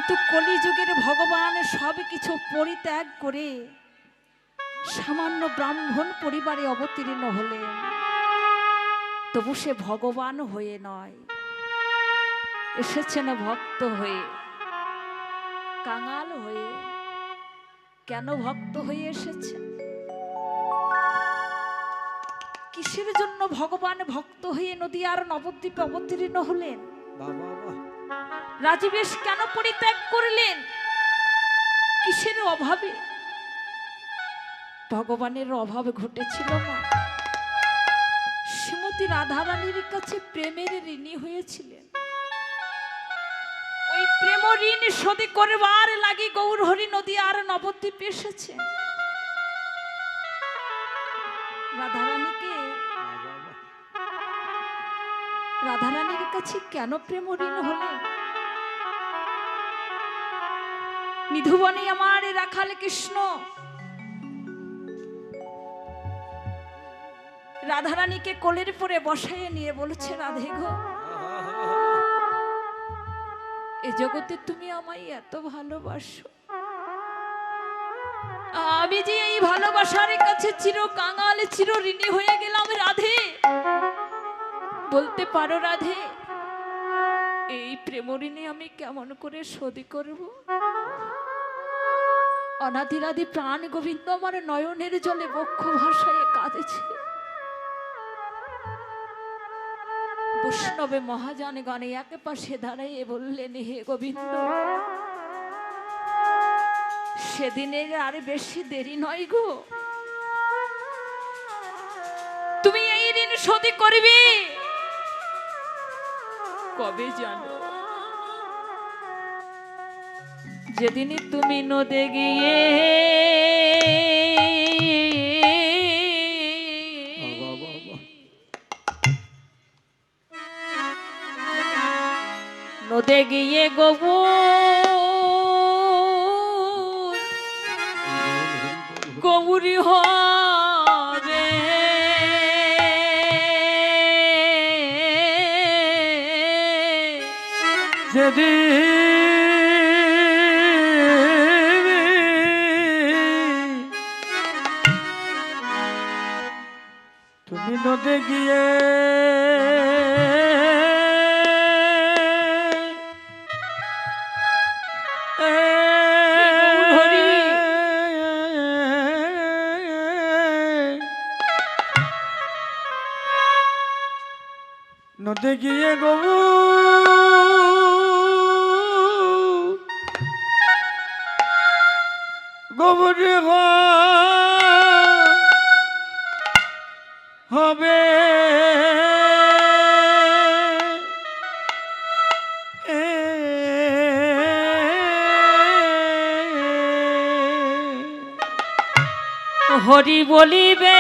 কিন্তু কলিযুগের ভগবান সব কিছু পরিত্যাগ করে সামান্য ব্রাহ্মণ পরিবারে অবতীর্ণ হলেন। তবু সে ভগবান হয়ে নয়, এসেছেন ভক্ত হয়ে, কাঙাল হয়ে। কেন ভক্ত হয়ে এসেছে? কিসের জন্য ভগবান ভক্ত হয়ে নদিয়ার নবদ্বীপে অবতীর্ণ হলেন? রাজবেশ কেন পরিত্যাগ করলেন? কিসের অভাবে? ভগবানের অভাব ঘটেছিল না। শ্রীমতী রাধারানীর কাছে প্রেমের ঋণী হয়েছিলেন। ওই প্রেম ঋণ শোধ করবার লাগি গৌর হরি নদিয়ার নবদ্বীপে এসেছে। রাধারানীর কাছে কেন প্রেম ঋণ হলেন? নিধুবনে আমার রাখাল কৃষ্ণ রাধারানীকে কোলের পরে বসাইয়ে নিয়ে বলেছে, রাধে গো, এ জগতে তুমি আমায় এত ভালোবাসো, আমি যে এই ভালোবাসার কাছে চির কাঙাল, চির ঋণী হয়ে গেলাম। রাধে, বলতে পারো রাধে, এই প্রেম ঋণে আমি কেমন করে শোধ করব? অনাদিরাদি প্রাণ গোবিন্দ আমার নয়নের জলে বক্ষ ভাষায় কাঁদেছে। বৈষ্ণবে মহাজন গণে এক পাশে দাঁড়াইয়ে বললেন, হে গোবিন্দ, সেদিনের আর বেশি দেরি নয় গো, তুমি এই ঋণ শোধ করবে। কবে জানো? যেদিনই তুমি নদে গিয়ে নদে গিয়ে গৌরী হবে, তুমি নদে গিয়ে নদে গিয়ে গৌরী হবে, হরি বলিবে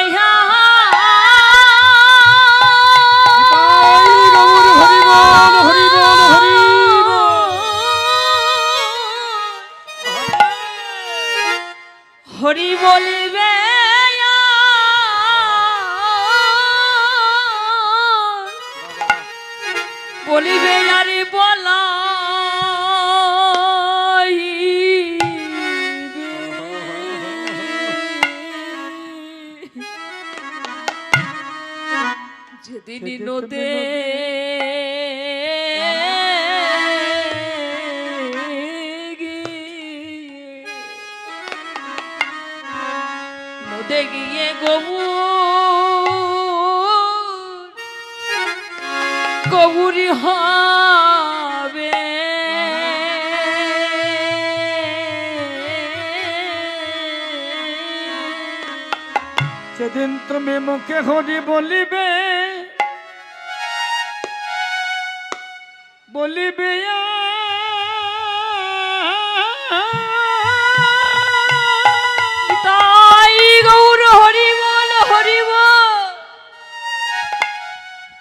হরি বলিবে বলিবে আরে বলা যেদিন নদে নদে গিয়ে গৌরী হবে, সেদিন তুমি মুখে হরি বলিবে, বলিবে তাই গৌর হরি বল, হরি বল।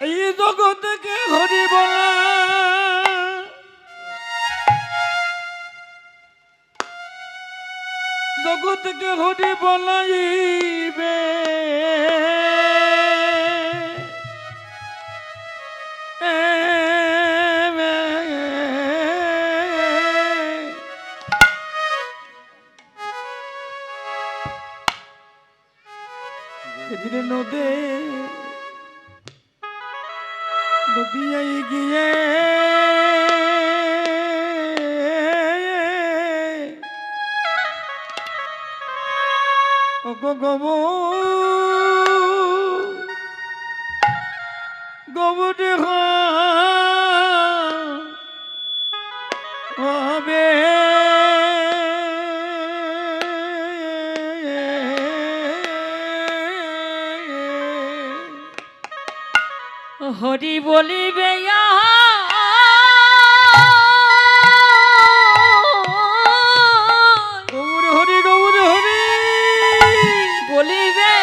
এই জগৎকে হরি বলা, জগৎকে হরি বলাইবে, যেদিন নদে নদিয়াই গিয়ে গব গবরে হবে হরি বলিবে গৌর হরি গৌর হরি বলিবে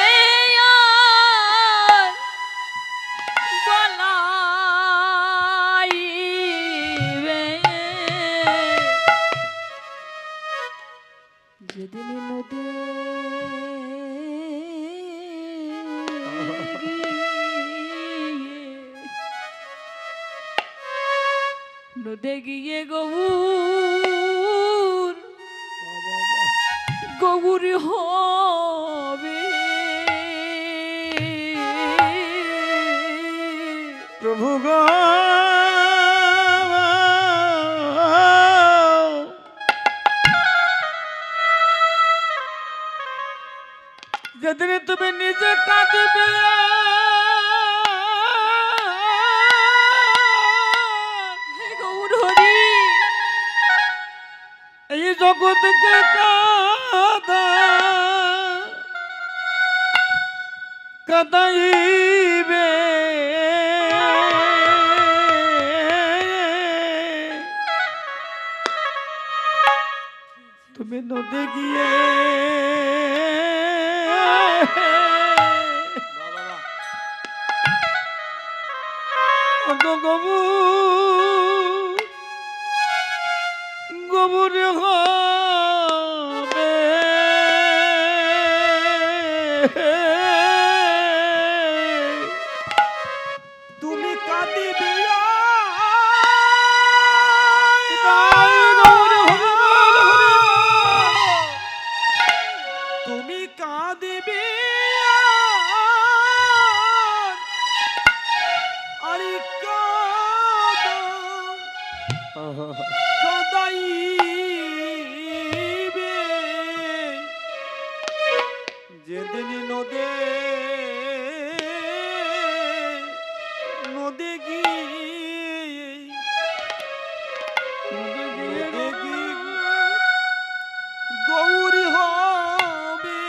বলাইবে যেদিন নদী নদে গিয়ে গৌর গৌর হবে প্রভু গো যেদিন তুমি নিজে কাঁদবে গৌর হরি এই জগৎকে কাদা কাদাইবে তুমি নদে গিয়ে গোবরে হবে তুমি কাঁদিবে তুমি কাঁদিবে আরে কাদাইবে যেদিন নদে নদে গিয়ে গৌরী হবে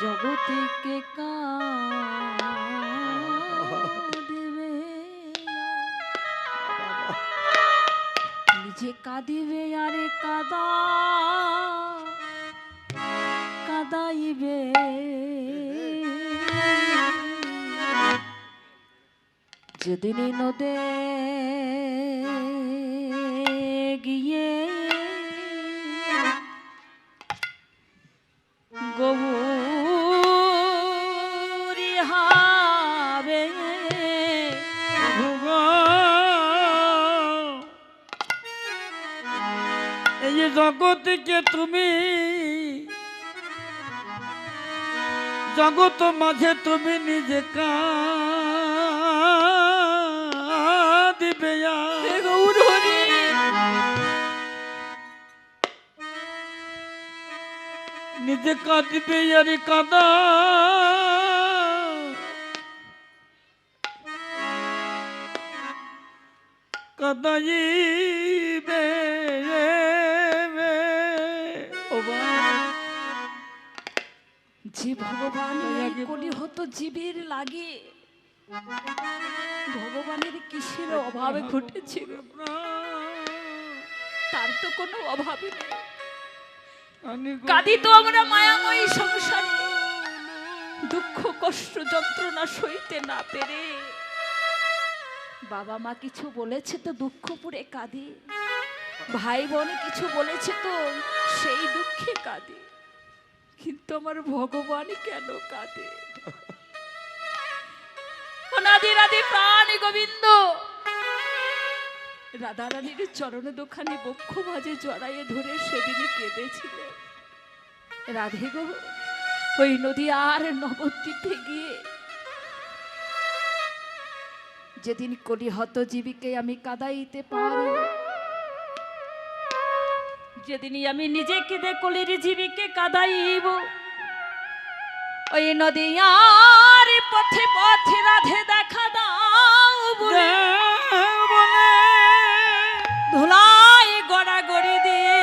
জগতিকে কাঁদিবে নিজে কাঁদিবে আরে কাদা কাদাইবে যেদিন নদে গিয়ে গৌরী হবে এই জগৎকে তুমি জগৎ মাঝে তুমি নিজে কাঁদিবে গৌর হরি নিজে কাঁদিবে আরে কাদা কাদাইবে যে ভগবান কলি হতো জীবের লাগে ভগবানের কিসের অভাবে ঘটেছিল তার তো কোনো অভাবই নেই কাঁদি তো আমরা মায়াময়ী সংসারে দুঃখ কষ্ট যন্ত্রণা সইতে না পেরে বাবা মা কিছু বলেছে তো দুঃখ পুরে কাঁদি ভাই বোন কিছু বলেছে তো সেই দুঃখে কাঁদি কিন্তু আমার ভগবান কেন কাঁদে অনাদি রাধে প্রাণ গোবিন্দ রাধারানীর চরণ দোকানে বক্ষ ভাজে জড়াইয়ে ধরে সেদিনই কেঁদেছিলেন রাধে গো, ওই নদী আর নবদ্বীপে গিয়ে যেদিন কলিহত জীবিকে আমি কাঁদাইতে পারব, যেদিনই আমি নিজে কেঁদে কলির জীবিকে কাঁদাইব, ওই নদী আর পথে পথে রাধে দেখা দাও বলে ধুলাই গড়াগড়ি দিয়ে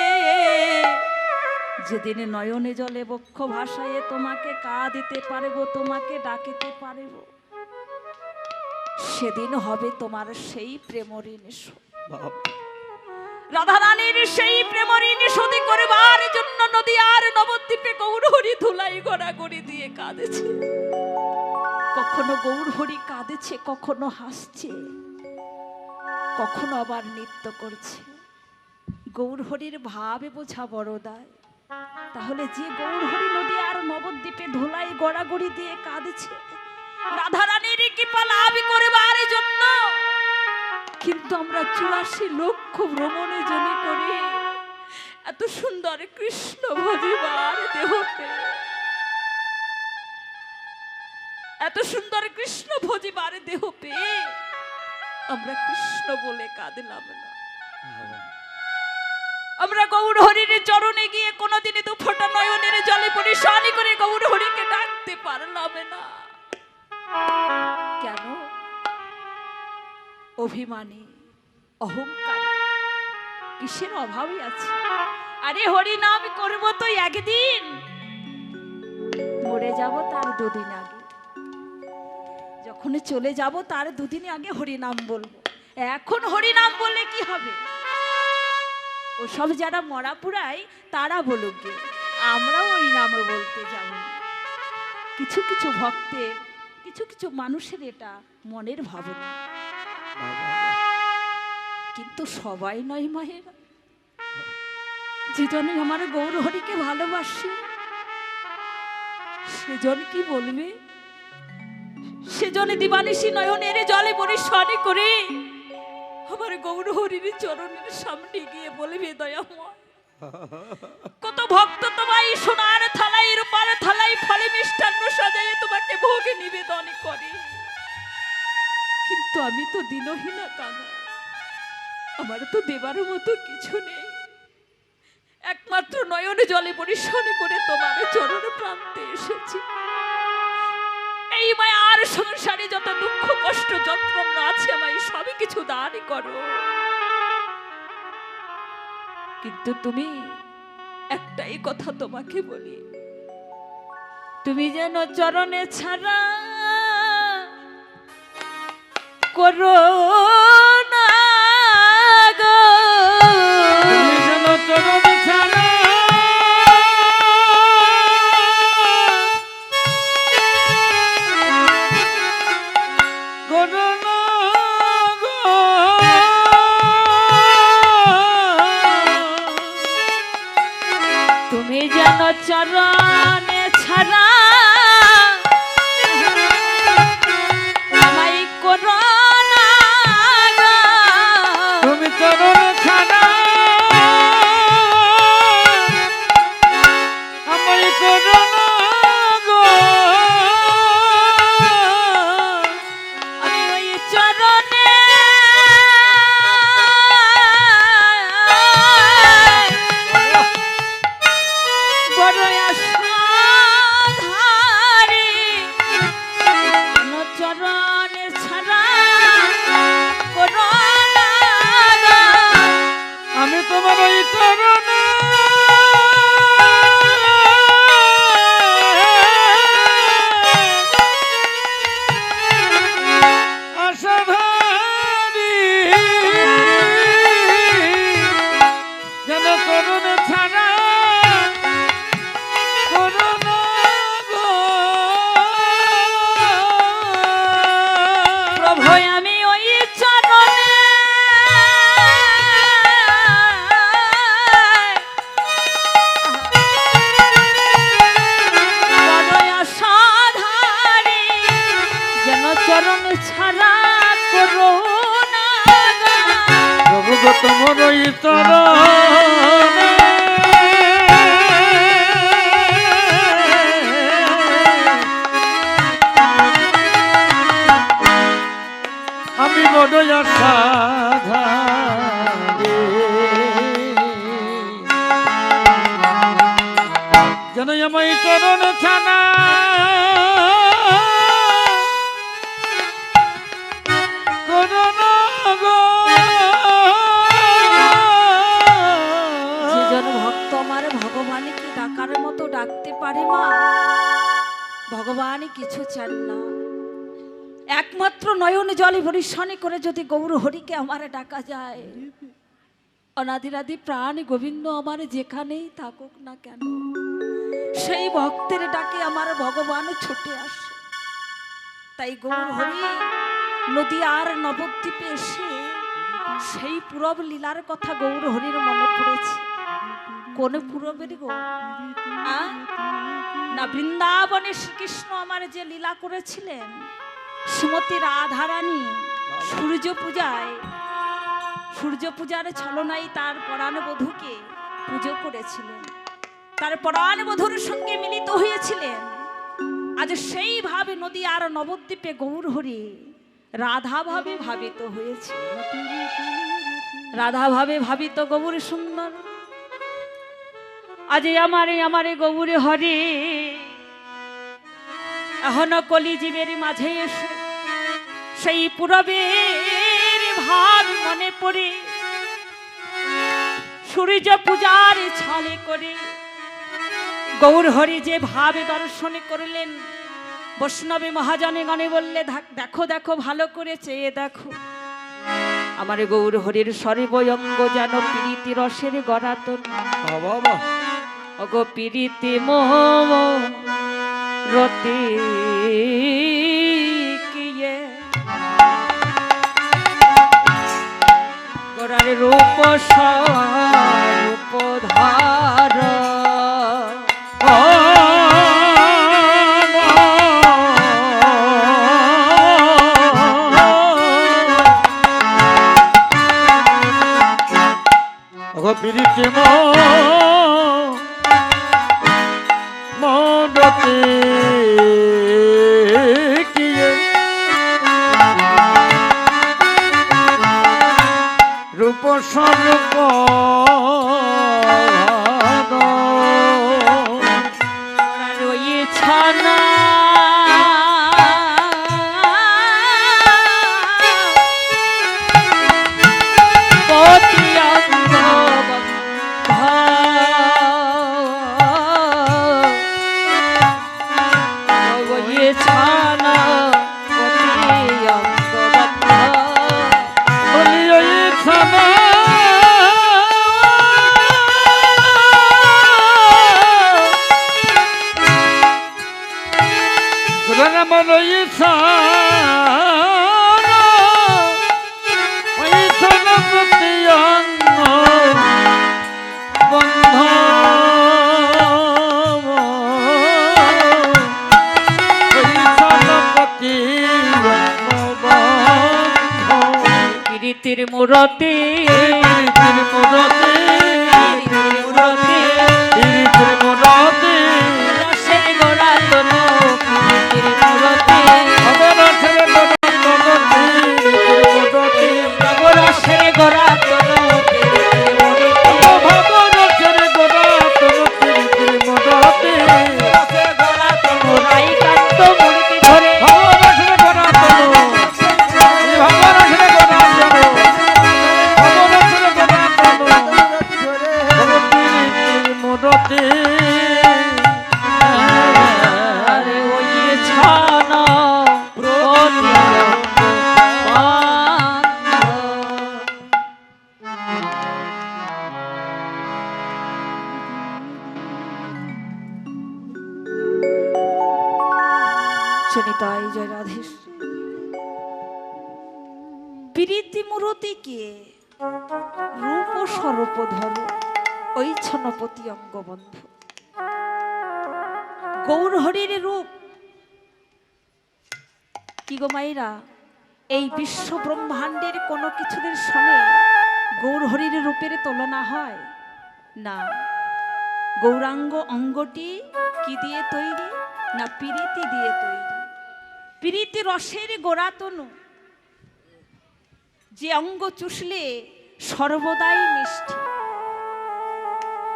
যেদিন নয়নে জলে বক্ষ ভাসায়ে তোমাকে কাঁদিতে পারব, তোমাকে ডাকিতে পারব, সেদিন হবে তোমার সেই প্রেমঋণ শোধ। রাধারানীর সেই প্রেমঋণ শোধ করবার জন্য নদী আর নবদ্বীপে গৌরহরি ধুলাই গড়াগড়ি দিয়ে কাঁদেছে। কখনো গৌরহরি কাঁদেছে, কখনো হাসছে, কখনো আবার নৃত্য করছে। গৌরহরির ভাবে বোঝা বড় দায়। তাহলে যে গৌরহরি নদী আর নবদ্বীপে ধুলাই গড়াগড়ি দিয়ে কাঁদেছে রাধারানীর কৃপা লাভ করবার জন্য, কিন্তু আমরা 84 লক্ষ ভ্রমণে জনি করে এত সুন্দর কৃষ্ণ ভজিবার দেহ পেয়ে, এত সুন্দর কৃষ্ণ ভজিবার দেহ পেয়ে আমরা কৃষ্ণ বলে কাঁদলাম না। আমরা গৌরহরির চরণে গিয়ে কোনোদিনই দুফোঁটা নয়নের জলে পরিশানি করে গৌরহরিকে ডাকতে পারলাম না। কেন? অভিমানী, অহংকারী, কিসের অভাবই আছে? আরে হরি নাম করবো তো একদিন, মরে যাব তার 2 দিন আগে, যখন চলে যাব তার 2 দিন আগে হরি নাম বলবো। এখন হরি নাম বললে কি হবে? ওসব যারা মরা পুরায় তারা বলুক গে, আমরাও ওই নাম বলতে যাব। কিছু কিছু ভক্তের, কিছু কিছু মানুষের এটা মনের ভাবনা, কিন্তু সবাই নয় মায়েরা। যেজন্য আমার গৌরহরিকে ভালোবাসে সেজন কি বলবে? সেজন্য দিবানিশি নয়নের জলে পরিশানি করে আমার গৌরহরির চরণের সামনে গিয়ে বলবে, দয়াময় কত ভক্ত তোমায় সোনার থালাই রূপার থালাই ফলে মিষ্টান্ন সাজাইয়ে তোমাকে ভোগ নিবেদন করে, কিন্তু আমি তো দিনহীনা কাঙা, আমার তো দেবার মতো কিছু নেই। একমাত্র নয়নে জলে পরিশানি করে তোমার চরণ প্রান্তে এসেছি। এই মায়ার সংসারে যত দুঃখ কষ্ট যন্ত্রণা আছে আমায় সবই কিছু দান করো, কিন্তু তুমি একটাই কথা তোমাকে বলি, তুমি যেন চরণে ছাড়া করো না গো, তুমি যেন চরণ ছাড়া করো না গো। তুমি যেন চরণে ছাড়া আমায় করো না গো, তুমি চরণ ছাড়া আমায় করো না গো। আমি ওই চরণে বড় আশাধারী, যেন চরণে ছাড়া করো না গো। আমি তোমার ওই চরণে আশাধারী, যেন চরণে ছাড়া করো না গো। প্রভু আমি ওই চরণে বড় আশাধারী, যেন চরণে ছাড়া করো না গো। প্রভু গো তোমার ওই চরণে ভগবান কিছু চান না, একমাত্র নয়ন জলে পরিশনে করে যদি গৌর হরিকে আমার ডাকা যায়, অনাদিরাদি প্রাণ গোবিন্দ আমার যেখানেই থাকুক না কেন, সেই ভক্তের ডাকে আমার ভগবান ছুটে আসে। তাই গৌর হরি নদী আর নবদ্বীপে এসে সেই পূরব লীলার কথা গৌর হরির মনে পড়েছে। কোন পূরবের গো? না বৃন্দাবনে শ্রীকৃষ্ণ আমার যে লীলা করেছিলেন, শ্রীমতী রাধারানী সূর্য পূজার ছলনায় তার পরাণ বধূকে পুজো করেছিলেন, তার পরাণ বধূর সঙ্গে মিলিত হয়েছিলেন। আজ সেইভাবে নদী আর নবদ্বীপে গৌর হরি রাধা ভাবে ভাবিত হয়েছে। রাধা ভাবে ভাবিত গৌর সুন্দর, আজ আমারে গৌর হরি এখন কলিজীবের মাঝে এসে সেই পূরবের ভাব মনে পড়ে, সূর্য পূজার ছলে করে গৌর হরি যে ভাবে দর্শন করলেন, বৈষ্ণবী মহাজনে গণে বললে দেখো দেখো ভালো করে চেয়ে দেখো, আমার গৌর হরির সর্বঙ্গ যেন প্রীতি রসের গড়াতন। অগো প্রীতি মোহ রতি কিয়ে গোরার রূপ ধার প্রীতি মরতে কিয়ে রূপ স্বরূপ রয়েছে না মূরতি রসের গোড়া তনু রসের গোড়া তনু রাইকান্ত মূর্তি ধরে চনিতাই জয় রাধেশ। প্রীতি মূরতি কে রূপ স্বরূপ ধর ওই ছনপতি অঙ্গবন্ধু। গৌর হরির রূপ কি গো মাইরা, এই বিশ্ব ব্রহ্মাণ্ডের কোনো কিছুদের সঙ্গে গৌর হরির রূপের তুলনা হয় না। গৌরাঙ্গ অঙ্গটি কি দিয়ে তৈরি? না প্রীতি দিয়ে তৈরি। প্রীতি রসের গোড়া তনু, যে অঙ্গ চুষলে সর্বদাই মিষ্টি।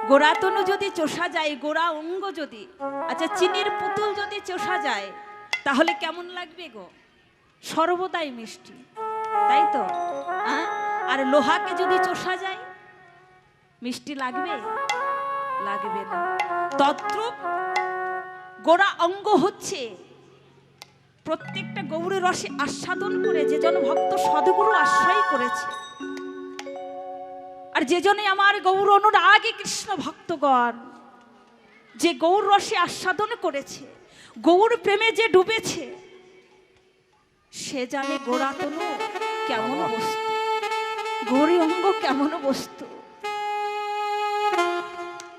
গোড়া তনু যদি চষা যায়, গোড়া অঙ্গ যদি, আচ্ছা চিনির পুতুল যদি চষা যায় তাহলে কেমন লাগবে গো? সর্বদাই মিষ্টি, তাই তো? আর লোহাকে যদি চষা যায় মিষ্টি লাগবে? লাগবে না। তদ্রূপ গোড়া অঙ্গ হচ্ছে প্রত্যেকটা গৌরের রসে আস্বাদন করে যে জন ভক্ত সদ্গুরু আশ্রয় করেছে, আর যে জনে আমার গৌর অনুরাগী কৃষ্ণ ভক্তগণ যে গৌর রসে আস্বাদন করেছে, গৌর প্রেমে যে ডুবেছে, সে জানে গোড়াতনু কেমন বস্তু, গৌরী অঙ্গ কেমন বস্তু।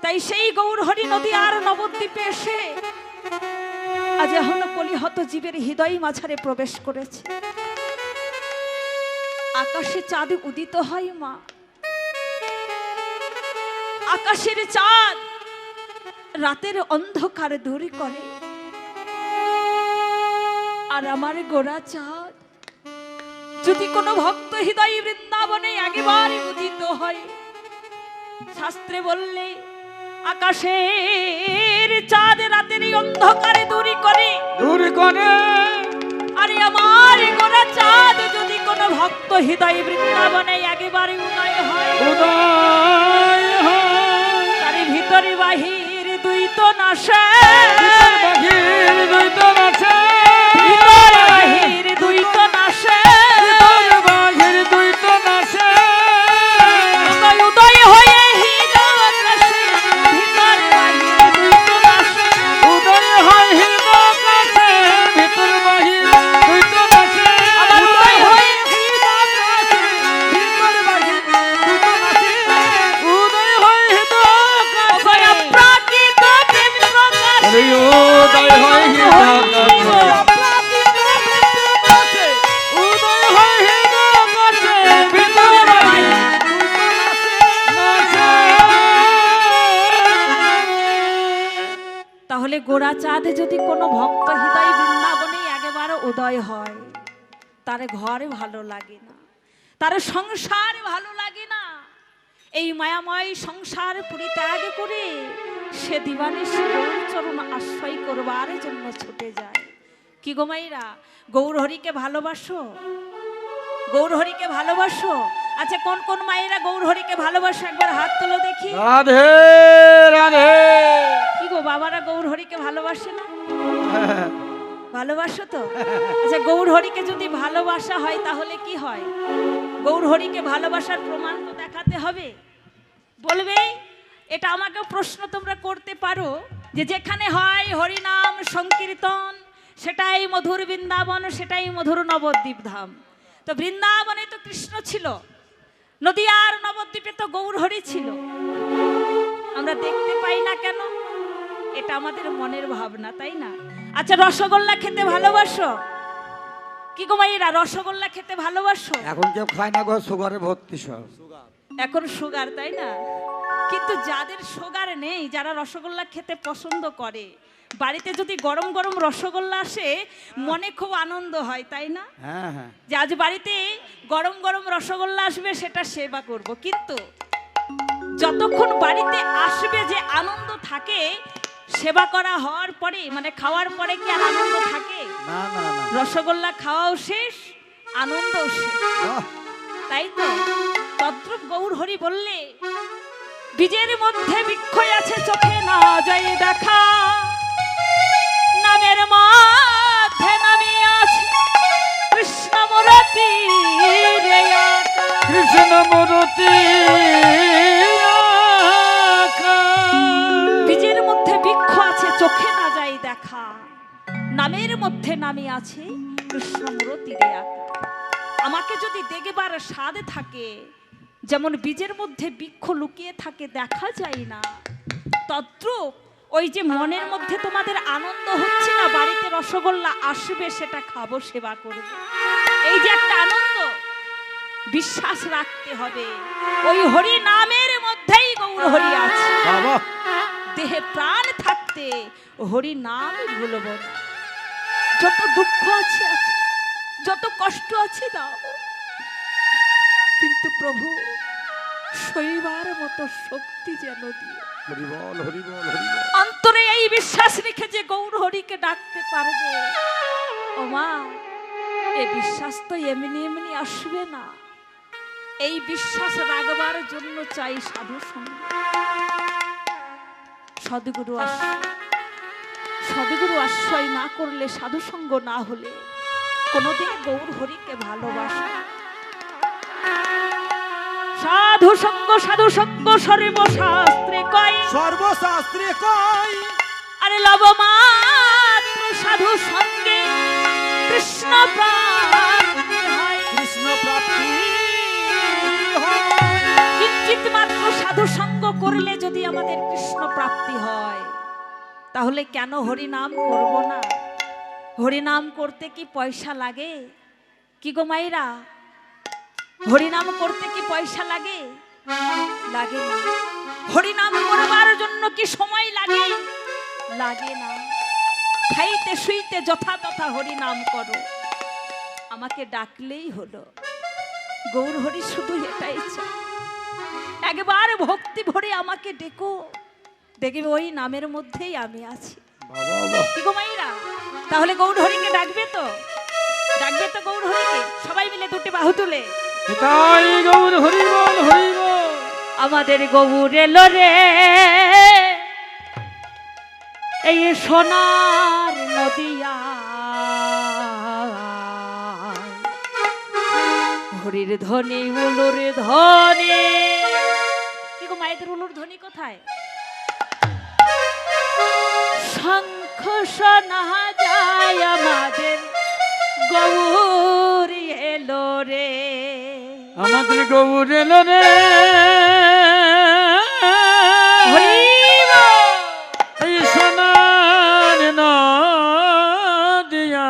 তাই সেই গৌর হরি নদী আর নবদ্বীপে এসে আজ এখন কলিহত জীবের হৃদয় মাঝারে প্রবেশ করেছে। আকাশে চাঁদ উদিত হয় মা, আকাশের চাঁদ রাতের অন্ধকার দূর করে, আর আমার গোরা চাঁদ যদি কোনো ভক্ত হৃদয় বৃন্দাবনে একবার উদিত হয়, শাস্ত্রে বললে আকাশের চাঁদ রাতের এই অন্ধকারে দূর করে, আরে আমার গোরা চাঁদ যদি কোনো ভক্ত হৃদয় বৃন্দাবনে একবার উদয় হয়, তার ভিতরে বাহির দুই তো নাশে, ভিতরে বাহির দুই তো নাশে, উদয় হয়ে হৃদয় আকাশে, ভিতরে বাহির দুই তো নাশে, আবার উদয় হয়ে অপ্রাকৃত প্রেম তাহলে গোরা চাঁদ যদি কোনো ভক্ত হৃদয় বৃন্দাবনে একেবারে উদয় হয়, তার ঘর ভালো লাগে না, তার সংসার ভালো লাগে না। এই মায়াময় সংসার পরিত্যাগ করে সে দিবানিশি গৌর চরণ আশ্রয় করবার জন্য ছুটে যায়। কি গো মাইরা, গৌর হরিকে ভালোবাসো? গৌর হরিকে ভালোবাসো? আচ্ছা, কোন কোন মায়েরা গৌর হরিকে ভালোবাসো একবার হাত তোলো দেখি। রাধে রাধে। কি গো বাবারা গৌর হরিকে ভালোবাসে না? ভালোবাসো তো? আচ্ছা, গৌর হরিকে যদি ভালোবাসা হয় তাহলে কি হয়? গৌর হরিকে ভালোবাসার প্রমাণ তো দেখাতে হবে, বলবে। এটা আমাকে প্রশ্ন তোমরা করতে পারো যে যেখানে হয় হরিনাম সংকীর্তন সেটাই মধুর বৃন্দাবন, সেটাই মধুর নবদ্বীপ ধাম। তো বৃন্দাবনে তো কৃষ্ণ ছিল, নদিয়ার নবদ্বীপে তো গৌর হরি ছিল, আমরা দেখতে পাই না কেন? এটা আমাদের মনের ভাবনা, তাই না? আচ্ছা, রসগোল্লা খেতে ভালোবাসো? কি গো মাইরা, রসগোল্লা খেতে ভালোবাসো? এখন কেউ খায় না গো, সুগারে ভর্তি সব। এখন সুগার, তাই না? কিন্তু যাদের সুগার নেই, যারা রসগোল্লা খেতে পছন্দ করে, বাড়িতে যদি গরম গরম রসগোল্লা আসে মনে খুব আনন্দ হয়, তাই না? হ্যাঁ হ্যাঁ, যে আজ বাড়িতে গরম গরম রসগোল্লা আসবে, সেটা সেবা করব। কিন্তু যতক্ষণ বাড়িতে আসবে যে আনন্দ থাকে, সেবা করা হওয়ার পরে মানে খাওয়ার পরে কি আর আনন্দ থাকে? না না না, রসগোল্লা খাওয়াও শেষ, আনন্দও শেষ, তাই তো? তদ্রূপ গৌর হরি বললে, বীজের মধ্যে বৃক্ষ আছে চোখে না যায় দেখা, নামের মধ্যে নামে আছে কৃষ্ণ মূরতি রে আকা। কৃষ্ণ মূরতি আকা। বীজের মধ্যে বৃক্ষ আছে চোখে না যায় দেখা, নামের মধ্যে নামে আছে কৃষ্ণ মূরতি রে আকা। আমাকে যদি দেখবার স্বাদ থাকে, যেমন বীজের মধ্যে বৃক্ষ লুকিয়ে থাকে দেখা যায় না, তদ্রূপ ওই যে মনের মধ্যে তোমাদের আনন্দ হচ্ছে না, বাড়িতে রসগোল্লা আসবে সেটা খাবো, সেবা করবো, এই যে একটা আনন্দ, বিশ্বাস রাখতে হবে ওই হরি নামের মধ্যেই গৌর হরি আছে। দেহে প্রাণ থাকতে হরি নাম ভুলব না। যত দুঃখ আছে আছে, যত কষ্ট আছে দাও, কিন্তু প্রভু শৈবার মতো শক্তি যেন দিয়ে হরি বল হরি বল হরি বল। অন্তরে এই বিশ্বাস রেখে যে গৌর হরিকে ডাকতে পারবে, ও মা, এই বিশ্বাস তো এমনি এমনি আসবে না। এই বিশ্বাস রাখবার জন্য চাই সাধু সঙ্গ, সদ্গুরু আসবে, সদ্গুরু আশ্রয় না করলে, সাধু সঙ্গ না হলে কোনোদিন গৌর হরিকে ভালোবাসা। সাধু সঙ্গ সর্বশাস্ত্রে কয়, সর্বশাস্ত্রে কয়, আরে লবমাত্র সাধু সঙ্গে কৃষ্ণ প্রাপ্তি হয়। কৃষ্ণ প্রাপ্তি হয়। কিঞ্চিত মাত্র সাধু সঙ্গ করলে যদি আমাদের কৃষ্ণ প্রাপ্তি হয়, তাহলে কেন হরিনাম করব না? হরিনাম করতে কি পয়সা লাগে? কি গো মাইরা, হরিনাম করতে কি পয়সা লাগে? লাগে না। হরিনাম করবার জন্য কি সময় লাগে? লাগে না। খাইতে শুইতে যথাযথা হরিনাম করো, আমাকে ডাকলেই হলো। গৌর হরি শুধু এটাই চায়, একবার ভক্তি ভরে আমাকে ডেকো, দেখবে ওই নামের মধ্যেই আমি আছি। কি গো মাইরা, তাহলে গৌর হরিকে ডাকবে তো? ডাকবে তো গৌর হরিকে? সবাই মিলে দুটি বাহু তুলে তাই গৌর হরি বল, হরি বল। আমাদের গৌর এলো রে এই সোনার নদিয়া, হরির ধ্বনি উলুর ধ্বনি। কি গো মায়েদের উলুর ধ্বনি কোথায়? শঙ্খ শোনা যায় আমাদের গৌর এলো রে। আমাদের গৌর এলো রে, এই সোনার নদিয়া,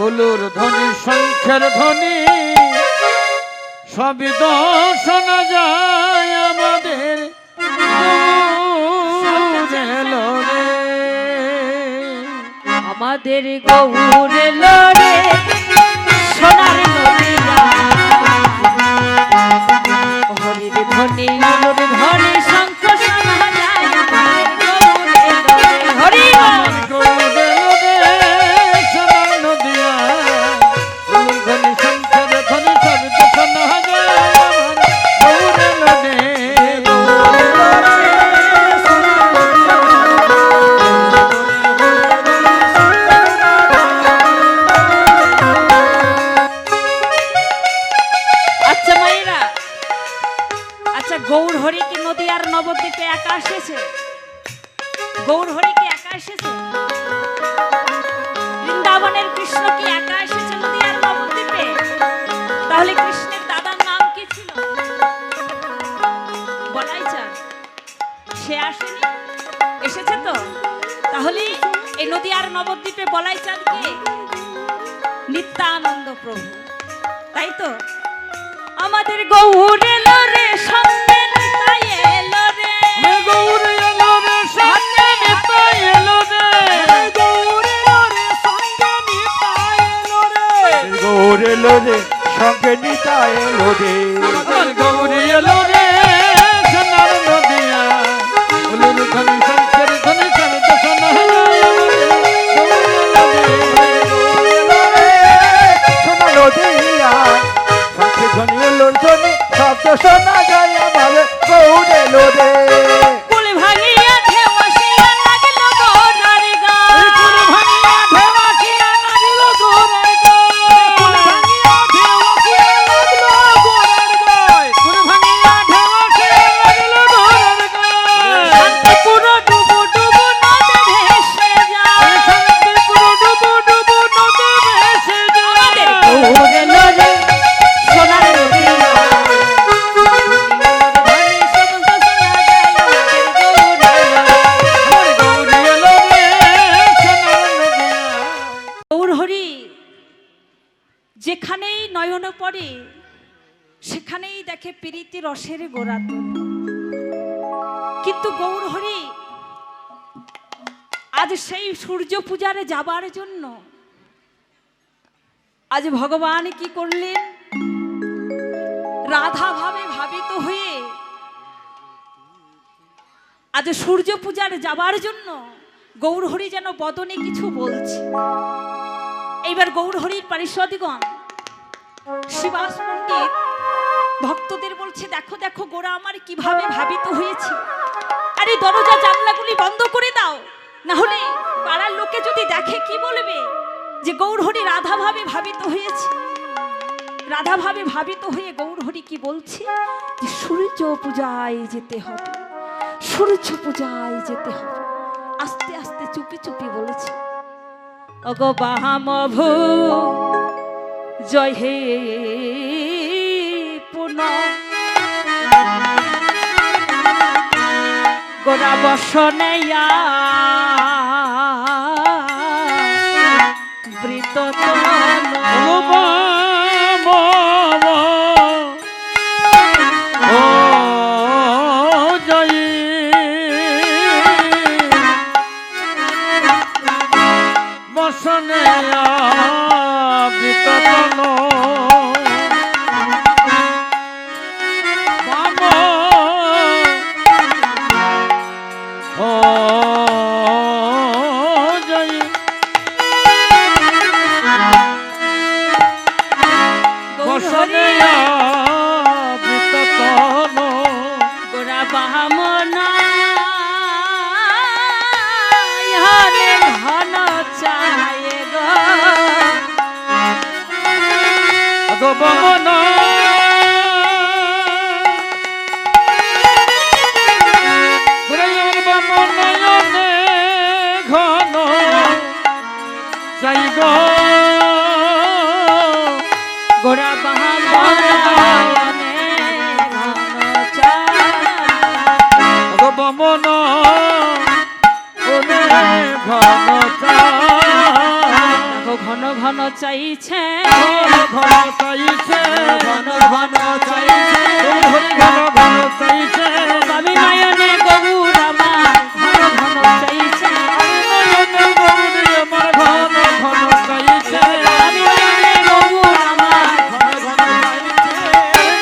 উলুর ধ্বনি শঙ্খের ধ্বনি সবই তো শোনা যায় আমাদের গৌর এলো রে। আমাদের গৌর এলো রে সোনার নদিয়া, হরির ধ্বনি উলুর ধ্বনি শঙ্খ শোনা যায় আমাদের গৌর এলো রে। হরি বল। গৌর এলো রে সোনার নদিয়া, উলুর ধ্বনি শঙ্খের ধ্বনি সবই তো শোনা যায় আমার গৌর এলো রে। আচ্ছা মাইরা, আচ্ছা গৌর হরি কি নদিয়ার নবদ্বীপে একা এসেছে? গৌর হরি কি একা এসেছে? বৃন্দাবনের কৃষ্ণ কি একা এসেছে নদিয়ার নবদ্বীপে? তাহলে কৃষ্ণের দাদার নাম কি ছিল? বলাই চান। সে আসেনি? এসেছে তো? তাহলে এই নদিয়ার নবদ্বীপে বলাই চান কে? নিত্যানন্দ প্রভু, তাই তো? আমাদের গৌর এলো রে সঙ্গে নিতাই এলো রে। গৌর এলো রে সঙ্গে নিতাই এলো রে। গৌর এলো রে সঙ্গে নিতাই এলো রে। গৌর এলো রে সঙ্গে নিতাই এলো রে। আমার গৌর এলো রে সোনার নদিয়া, উলুর ধ্বনি শঙ্খের ধ্বনি সবই তো শোনা যায় আমাদের গৌর এলো রে। সোনা নদিয়া, শঙ্খের ধ্বনি উলুর ধ্বনি শব্দ শোনা যায় আমার গৌর এলো রে। কুল ভাঙিয়া ঢেউ আসিয়া লাগিল গোরার গান। কুল ভাঙিয়া ঢেউ আসিয়া লাগিল গোরার গায়। ঢেউ আসিয়া লাগলো গোরার গায়। কুল ভাঙিয়া ঢেউ আসিয়া লাগিল গোরার গায়। শান্তিপুর ডুবু ডুবু নদে ভেসে যায়। শান্তিপুর ডুবু ডুবু নদে ভেসে আমাদের যায়। গৌর এলো রে সোনার নদিয়া, ধ্বনি শব্দ শোনা যায় আমাদের গৌর এলো রে। আমার গৌর এলো রে সোনার নদিয়া। গৌর হরি যেখানেই নয়ন পড়ে সেখানেই দেখে প্রীতি রসের গোড়াতন। কিন্তু গৌর হরি আজ সেই সূর্য পূজারে যাবার জন্য আজ ভগবান কি করলেন? রাধা ভাবে ভাবিত হয়ে আজ সূর্য পূজার যাবার জন্য গৌর হরি যেন বদনে কিছু বলছে। এইবার গৌর হরির পারিষদগণ শিবাস পণ্ডিত ভক্তদের বলছে, দেখো দেখো গোরা আমার কিভাবে ভাবিত হয়েছে। আর বাড়ি দরজা জানলাগুলি বন্ধ করে দাও, না হলে পাড়ার লোকে যদি দেখে কি বলবে যে গৌরহরি রাধা ভাবে ভাবিত হয়েছে। রাধা ভাবে ভাবিত হয়ে গৌরহরি কি বলছে যে সূর্য পূজায় যেতে হবে, সূর্য পূজায় যেতে হবে। আস্তে আস্তে চুপি চুপি বলেছে, অগো বাহামভু জয় হে পুনঃ গোরা বসনেয়া বৃত গোরা বাহামনা ঘন চায় গো বামনা ঘন চাই গো গোরা বাহামনে ঘন চায় বমন ঘন ঘন ঘন চাইছে, ঘন চাইছে, ঘন ঘন চাইছে, হরি ঘন ঘন চাইছে, আমি নয়নে গৌর আমার ঘন ঘন চাইছে, নয়নে গৌরী আমার ঘন ঘন চাইছে, আমি নয়নে গৌর আমার ঘন ঘন চাইছে,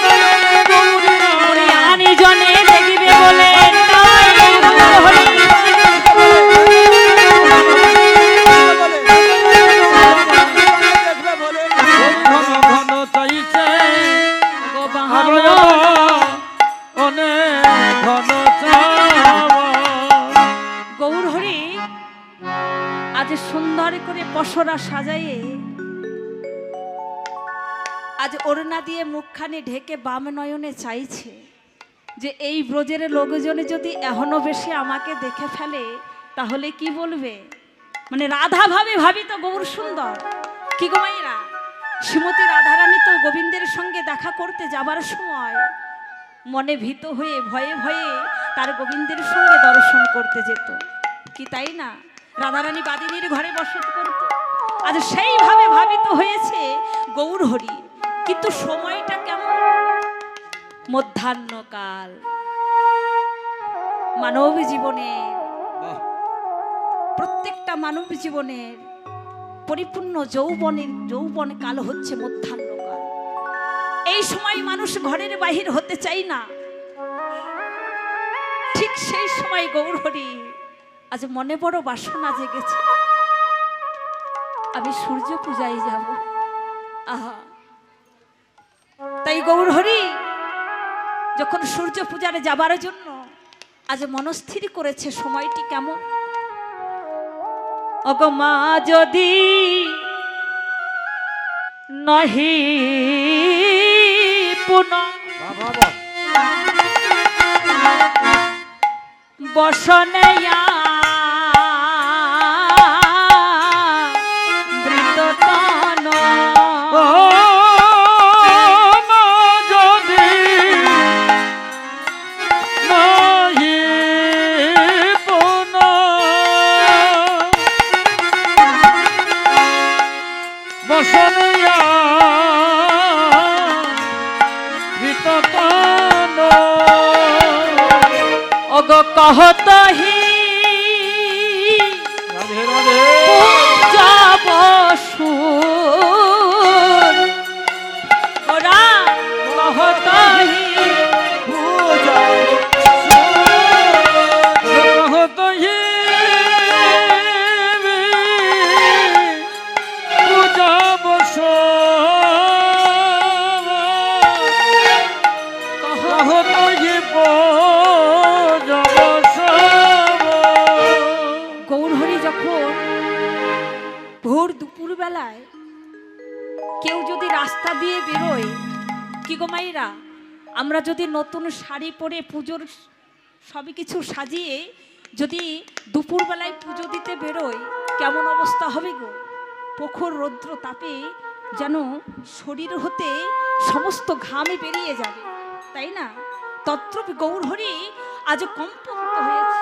নয়নে গৌরী হরি আনি জনে দেখিবে বলে তাই হরি ঘন ঘন চাইছে, গো আর বাহামনা অনেক ঘন চাওয়া। গৌর হরি আজ সুন্দর করে পসরা সাজাইয়ে আজ ওড়না দিয়ে মুখখানি ঢেকে বাম নয়নে চাইছে যে এই ব্রজের লোকজনে যদি এখনো বেশি আমাকে দেখে ফেলে তাহলে কি বলবে, মানে রাধা ভাবে ভাবি তো গৌর সুন্দর। কি গো মায়েরা, শ্রীমতী রাধারানী তো গোবিন্দের সঙ্গে দেখা করতে যাবার সময় মনে ভীত হয়ে ভয়ে ভয়ে তার গোবিন্দের সঙ্গে দর্শন করতে যেত, কি তাই না? রাধারানী বাদিনীর ঘরে বসত করত। আজ সেইভাবে ভাবিত হয়েছে গৌর হরি, কিন্তু সময়টা কেমন? মধ্যাহ্নকাল। মানব জীবনের প্রত্যেকটা মানব জীবনের পরিপূর্ণ যৌবন কাল হচ্ছে মধ্যাহ্নকাল। এই সময় মানুষ ঘরের বাহির হতে চায় না। ঠিক সেই সময় গৌর হরি আজ মনে বড় বাসনা জেগেছে, আমি সূর্য পূজায় যাব। আহা, তাই গৌর হরি যখন সূর্য পূজারে যাবার জন্য আজ মনস্থির করেছে সময়টি কেমন। অগমা যদি নহি পুনঃ বসনেয়া বৃততন যদি নাহি পুনঃ বসনিয়া বিততন অগ কহতহি রাধে রাধে যাব সুর ওরা কহতহি দিয়ে বেরোই, কি গো মাইরা, আমরা যদি নতুন শাড়ি পরে পুজোর সবই কিছু সাজিয়ে যদি দুপুরবেলায় পুজো দিতে বেরোই, কেমন অবস্থা হবে গো? প্রখর রৌদ্র তাপে যেন শরীর হতে সমস্ত ঘামে বেরিয়ে যাবে, তাই না? তত্রপি গৌরহরি আজ কম্পমুক্ত হয়েছে,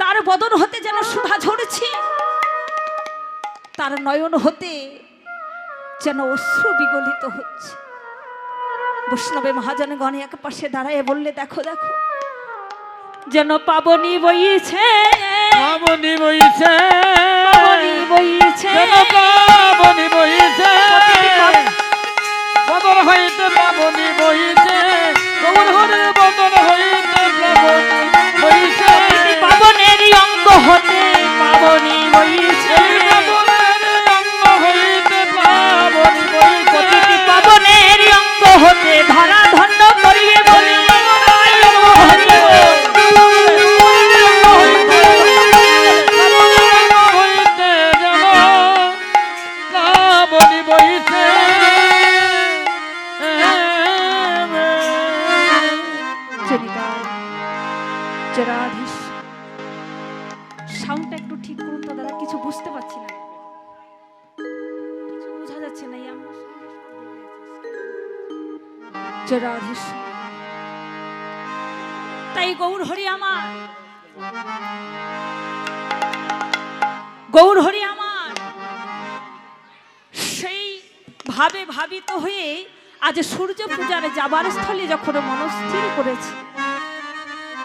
তার বদন হতে যেন সুধা ঝরছে, তার নয়ন হতে যেন অশ্রু বিগলিত হচ্ছে। বৈষ্ণবে মহাজনগণ এক পাশে দাঁড়ায় বললে, দেখো দেখো, যেন পাবনি বইছে, পাবনি বইছে, পাবনি বইছে, পাবনি বইছে, বদন হইতে পাবনি বইছে, গৌরহরির বদন হইতে পাবনি বইছে, পাবনের অঙ্গ হতে পাবনি বইছে, প্রতিটি পাবনের অঙ্গ হতে ধরা ধন্য করিয়ে বলি সাউন্ডটা একটু ঠিক করুন তো দাদা, কিছু বুঝতে পারছি না, কিছু বোঝা যাচ্ছে না। তাই গৌরহরি আমার, গৌরহরি আমার সেই ভাবে ভাবিত হয়ে আজ সূর্য পূজার যাবার স্থলে যখন মনস্থির করেছে,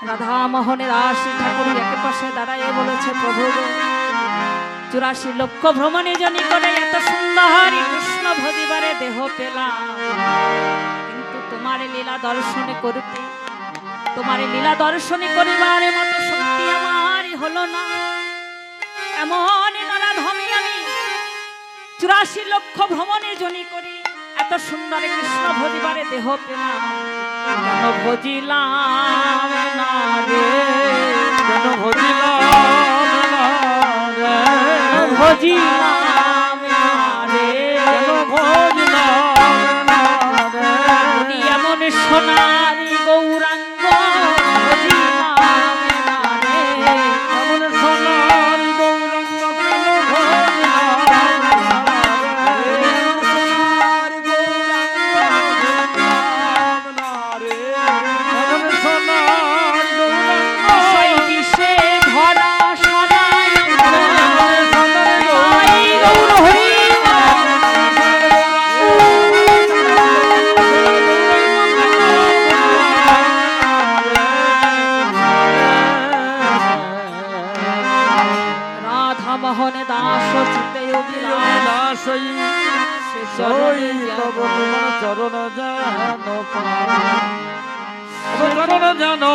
রাধা মোহনের আশি ঠাকুর একে পাশে দাঁড়ায় বলেছে, প্রভু 84 লক্ষ ভ্রমণে জনি করে এত সুন্দর কৃষ্ণ ভজিবারে দেহ পেলাম, কিন্তু তোমার লীলা দর্শনে করতে, তোমার লীলা দর্শনে করিবার মতো শক্তি আমার হলো না। এমন নরাধমে আমি 84 লক্ষ ভ্রমণে জনি করি এত সুন্দর কৃষ্ণ ভজিবারে দেহ পেলাম, কেন ভজিলাম না রে, কেন ভজিলাম না রে, ভজিলাম না রে, কেন ভজিলাম না রে, উনি এমন সোনারি গৌরাঙ্গ ভজিলাম না রে, এমন সোনার গৌরাঙ্গ কেন ভজিলাম না রে, এমন সোনার গৌরাঙ্গ সেই বিষে ভরা সাদায় সোনার গৌরহরি রাধা মোহন দাস চিতে অভিলাষ সে চরণে চরণ জানো চরণ জানো